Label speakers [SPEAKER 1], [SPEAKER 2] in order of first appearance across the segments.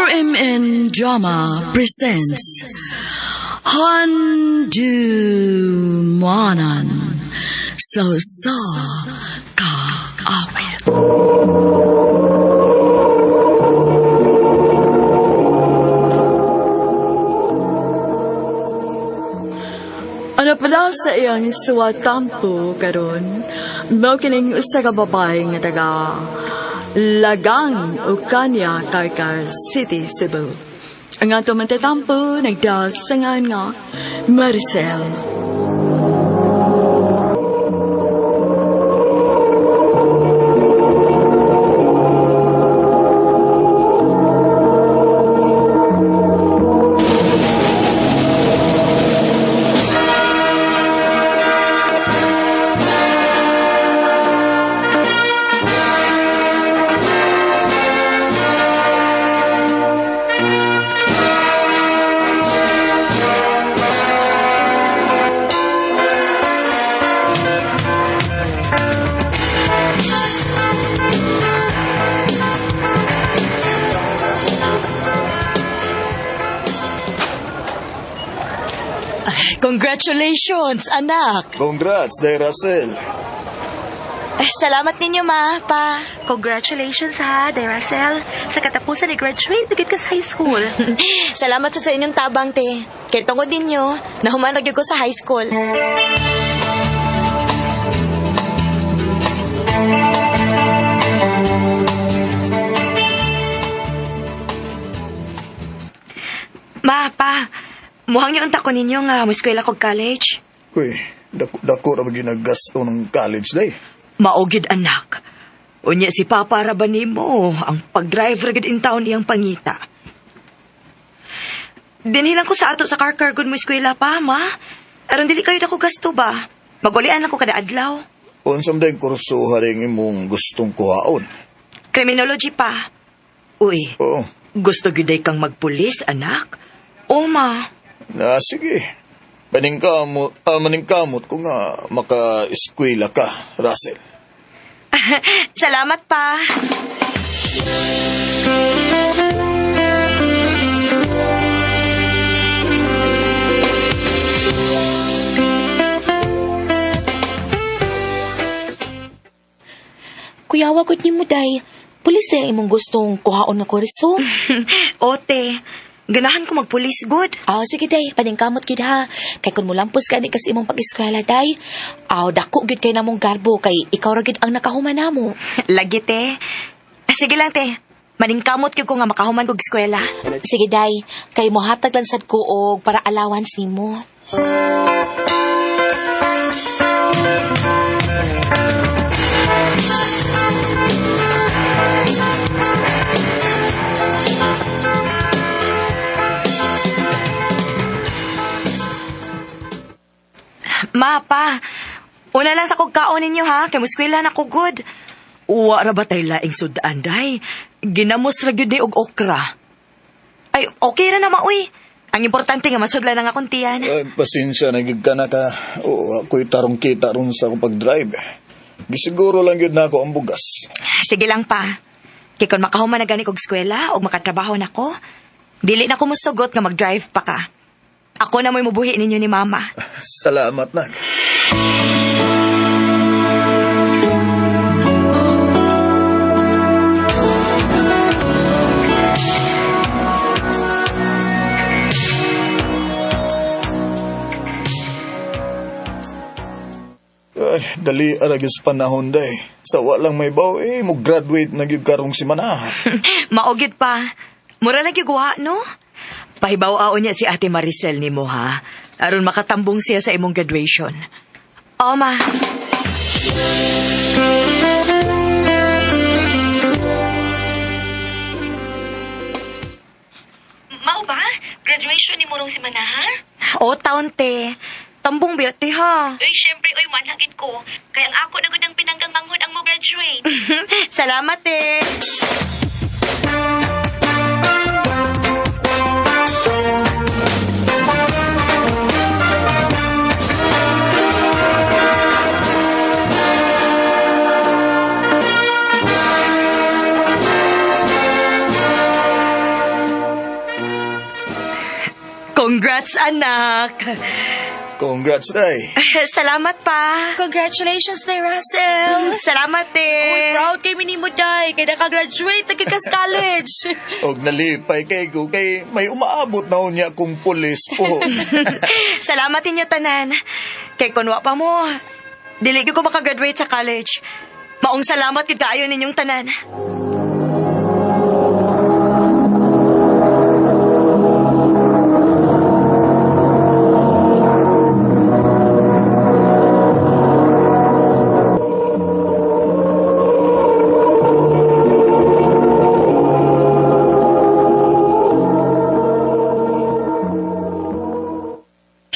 [SPEAKER 1] RMN Drama presents Handumanan Sa Kaawit. Ano pala sa iyang suwatampo karon? Mao kining usa ka babae nga taga Lagang Ukanya, Karkar City, Cebu. Ang ato matatampo nagdasangan nga Maricel.
[SPEAKER 2] Congratulations, anak!
[SPEAKER 3] Congrats, Day Russell.
[SPEAKER 2] Salamat ninyo, ma, pa.
[SPEAKER 4] Congratulations ha, Daracel. Sa katapusan ni graduate, nagit ka sa high school.
[SPEAKER 2] Salamat sa inyong tabang, te. Kaya tungod ninyo, nahumanag ko sa high school.
[SPEAKER 4] Ma, pa, muhang niyo unta ko ninyo nga muskwela kog college.
[SPEAKER 3] Uy, dako ra ginagasto ng college day.
[SPEAKER 4] Maugid anak. Unya si Papa ra ba nimo ang pag-drive ra gid in town iyang pangita. Dinhilang ko sa ato sa car good mo eskwela pa, ma. Aron dili kayo dako gasto ba? Magulian ako kada adlaw.
[SPEAKER 3] Unsam day kurso haring imong gustong kuhaon?
[SPEAKER 4] Criminology pa. Uy,
[SPEAKER 3] Oo.
[SPEAKER 4] gusto gyud day kang magpulis, anak? O, ma.
[SPEAKER 3] Sige. Maningkamot ko nga maka-eskwela ka, Russell.
[SPEAKER 4] Salamat pa.
[SPEAKER 2] Kuya, wagod ni mo, day. Pulis day imong gustong kuhaon na kurso.
[SPEAKER 4] Ote, ganahan ko magpulis, good.
[SPEAKER 2] Sige, day. Paningkamot gid ha. Kay kung mulampos ka ni kasi imong pag-eskwela, day. Dako gid kay namong garbo kay ikaw ra gid ang nakahuman namo.
[SPEAKER 4] Lagi, te. Sige lang, te. Maningkamot ko nga makahuman kog eskwela.
[SPEAKER 2] Sige, day. Kay mohatag lang sad ko og para allowance nimo.
[SPEAKER 4] Ma, pa. Una lang sa kog kaon ninyo, ha? Kay muskwela na ko good. Uwa ra ba tay laing sudan, day? Ginamos ra gyud ni og okra. Ay, okay ra naman, uy. Ang importante nga masudlan ang akong tiyan.
[SPEAKER 3] Ay, pasensya na gyud ka na ka. Oo, ako'y tarong kita ron sa akong pag-drive. Gisiguro lang yun na ako ang bugas.
[SPEAKER 4] Sige lang, pa. Kay kung makahuman na gani kog eskwela o makatrabaho na ko, dili na ko musugot nga mag-drive pa ka. Ako na mo'y mubuhi ninyo ni Mama.
[SPEAKER 3] Salamat, Nak. Ay, dali aragis panahon day. Sa walang may baw, mo graduate na gyud karong simana.
[SPEAKER 4] Maugid pa. Mura lagi guha, no? Pahibaw-aon niya si Ate Maricel ni mo, ha? Aron makatambong siya sa imong graduation. Ma. Mao ba? Graduation ni Murong si Manaha? Taon, te. Tambong beauty, ha?
[SPEAKER 5] Uy, syempre, manhagit ko. Kaya ang ako nagod ang pinanggang manghod ang mo graduate.
[SPEAKER 4] Salamat, te. Congrats, anak.
[SPEAKER 3] Congrats, day.
[SPEAKER 4] Salamat pa.
[SPEAKER 2] Congratulations, Day Russell.
[SPEAKER 4] Salamat,
[SPEAKER 2] Uy,
[SPEAKER 4] eh.
[SPEAKER 2] proud kay mo, Day. Kaya nakagraduate na ka college.
[SPEAKER 3] Og nalipay kay ko kay may umaabot na unya kong pulis po.
[SPEAKER 4] Salamat inyo, tanan. Kay kunwa pa mo, dili ko makagraduate sa college. Maong salamat kid kaayo ninyong tanan.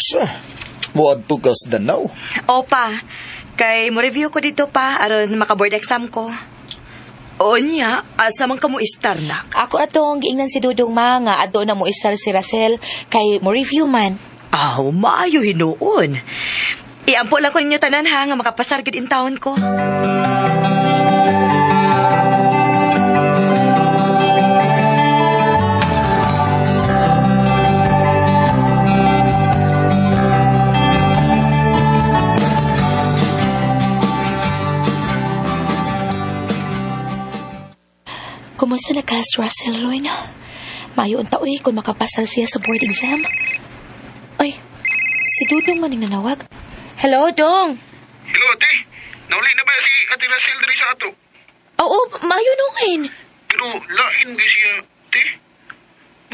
[SPEAKER 3] Sa, muadto kas Danau.
[SPEAKER 4] Opa, kay mo review ko dito pa aron maka-board exam ko. O niya, asa man ka mo istar na.
[SPEAKER 2] Ako atong giingnan si Dudong ma nga adto na mo istar si Russell kay mo review man.
[SPEAKER 4] Aw, maayo hinuon. Iampo lang ko ninyo tanan ha, nga makapasar gid in taon ko.
[SPEAKER 2] Kumusta na ka, Russell, Roy na? Mayo ang taoy kung makapasal siya sa board exam. Ay, si Dudong man yung nanawag. Hello, Dong.
[SPEAKER 6] Hello, ate. Nauli na ba si Ate Rachel diri sa ato?
[SPEAKER 2] Oo, mayo nungin.
[SPEAKER 6] Pero lain ba siya, ate?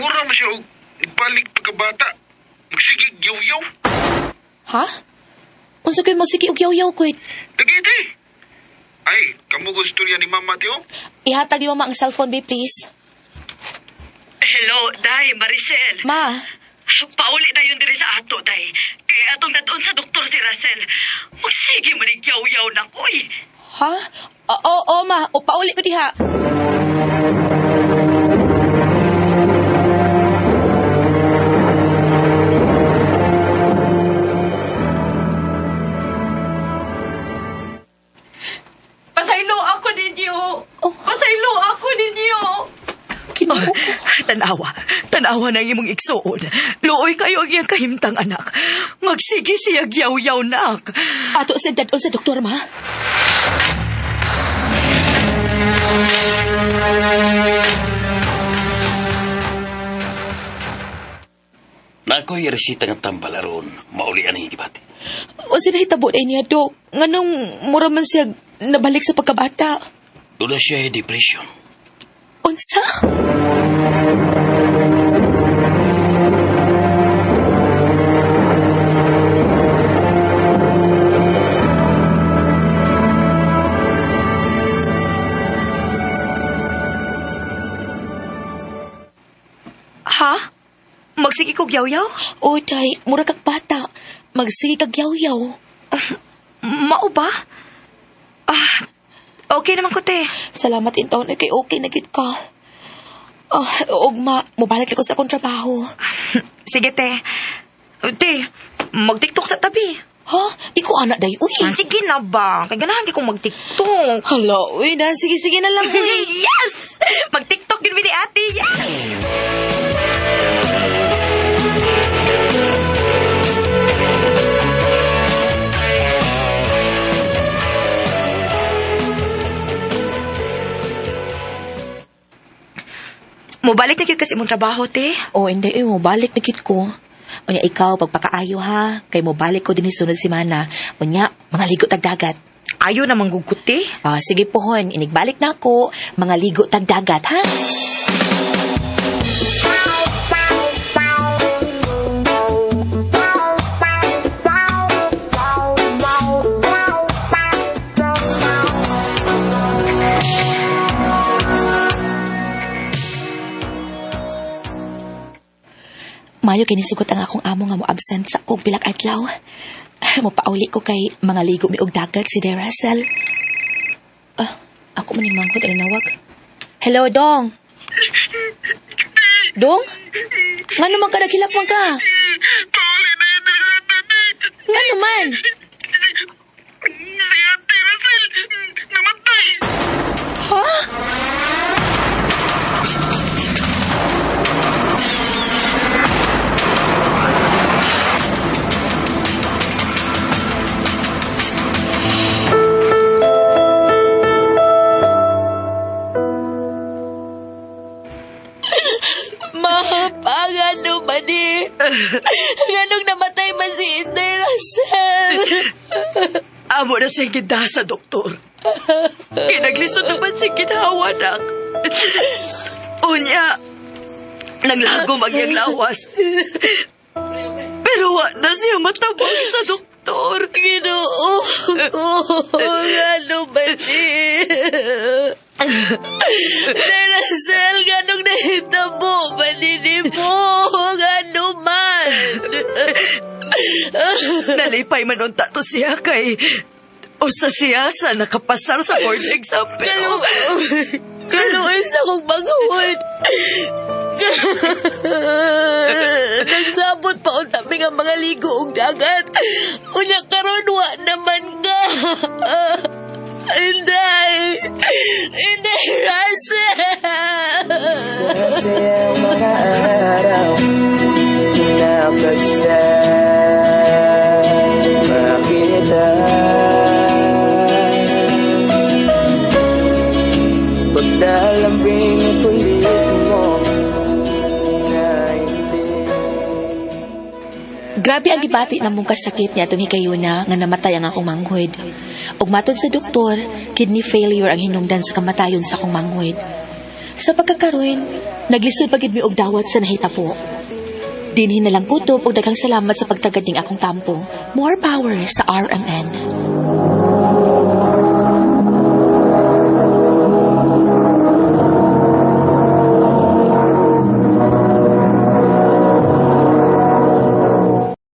[SPEAKER 6] Mura mo siya og balik pagkabata. Magsigig yaw-yaw.
[SPEAKER 2] Ha? Unsa kayo magsiki og yaw-yaw ko?
[SPEAKER 6] Lagi, ate. Ay, kamugod storya ni Mama, Teo.
[SPEAKER 2] Ihatag ni mama ang cellphone, babe, please.
[SPEAKER 5] Hello, Day, Maricel.
[SPEAKER 2] Ma,
[SPEAKER 5] Pauli na yun diri sa ato, Day. Kaya atong dadon sa doktor si Russell. Magsige manigyaw-yaw na ko, eh.
[SPEAKER 2] ha? Oo, ma. O, pauli ko diha.
[SPEAKER 1] Pasaylo ako ninyo.
[SPEAKER 2] Oh.
[SPEAKER 1] Pasaylo ako ninyo.
[SPEAKER 2] Kinuha.
[SPEAKER 4] Tanawa na imong igsuon. Luoy kayo ang iyang kahimtang anak. Magsige siya yaw-yaw nak.
[SPEAKER 2] Ato sa dadon sa doktor, ma.
[SPEAKER 7] Nako'y resita ng tambalaron, mauli ang higibati.
[SPEAKER 2] O sinahitabo na niya, Dok. Nganong mura man siya nabalik sa pagkabata.
[SPEAKER 7] Doon siya depression.
[SPEAKER 2] Unsa?
[SPEAKER 4] Ha? Magsige kog yaw-yaw?
[SPEAKER 2] O, day, mura kag bata. Magsige kag yaw-yaw.
[SPEAKER 4] Mao ba? Okay naman ko, te.
[SPEAKER 2] Salamat in taon kay okay na gid ka. Ugma, mubalik ako sa akong trabaho.
[SPEAKER 4] Sige, te. Te, mag-tiktok sa tabi.
[SPEAKER 2] Ha? Iko anak day, uy.
[SPEAKER 4] Sige na ba? Kaya ganahan ko mag-tiktok.
[SPEAKER 2] Hala, uy, dan, sige na lang, uy.
[SPEAKER 4] Yes! Mag-tiktok yun ni ate. Yes! Mubalik na yun kasi mong trabaho, te.
[SPEAKER 2] O, hindi, mubalik na gid ko. Unya, ikaw, pagpakaayo ha. Kay mubalik ko din sunod si Mana. Unya, mga ligo tagdagat.
[SPEAKER 4] Ayaw na manggugut, te.
[SPEAKER 2] Sige po, hon. Inigbalik na ako. Mga ligo tagdagat, ha? Mayo kay nisugot ang akong amo nga mo absent sa kog pilak adlaw. Mopauli ko kay mga ligo mi og dagat si Russell. Ako man manghod ang nawag. Hello, Dong. Dong? Nga naman ka naghilak man ka?
[SPEAKER 6] Pauli na yun diri sa ato, ate.
[SPEAKER 2] Nga naman?
[SPEAKER 6] Si Ate Rachel namatay.
[SPEAKER 2] Ha? Mahapangan naman eh. Ganong namatay man si Inday Russell.
[SPEAKER 4] Amo na siyang gindaha sa doktor. Kinaglisod naman siyang ginawa, nak. Unya, naglago magyang lawas. Pero wa na siya matabang sa doktor.
[SPEAKER 2] Ginoo ko. Gano ba ni? Inday Russell, ganong nahitabo ba ni mo? Gano man?
[SPEAKER 4] Nalipay man unta to siya kay usa siya sa nakapasar sa board exam pero
[SPEAKER 2] Gano isa kong manghud. Nagsabot pa unta mi nga mga ligo og dagat. Unya karon wa naman ka. Inday Russell.
[SPEAKER 8] Sa mga araw na basta makita pagdalambing at ulit mo na hindi.
[SPEAKER 2] Grabe ang gibati na mong kasakit niya itong hikayuna nga namatay ang akong manghud. Ug matod sa doktor, kidney failure ang hinungdan sa kamatayon sa akong manghud. Sa pagkakaroon, naglisod pagid mi og dawat sa nahitabo. Dinhi na lang kutob og daghang salamat sa pagtagad ning akong tampo. More power sa RMN.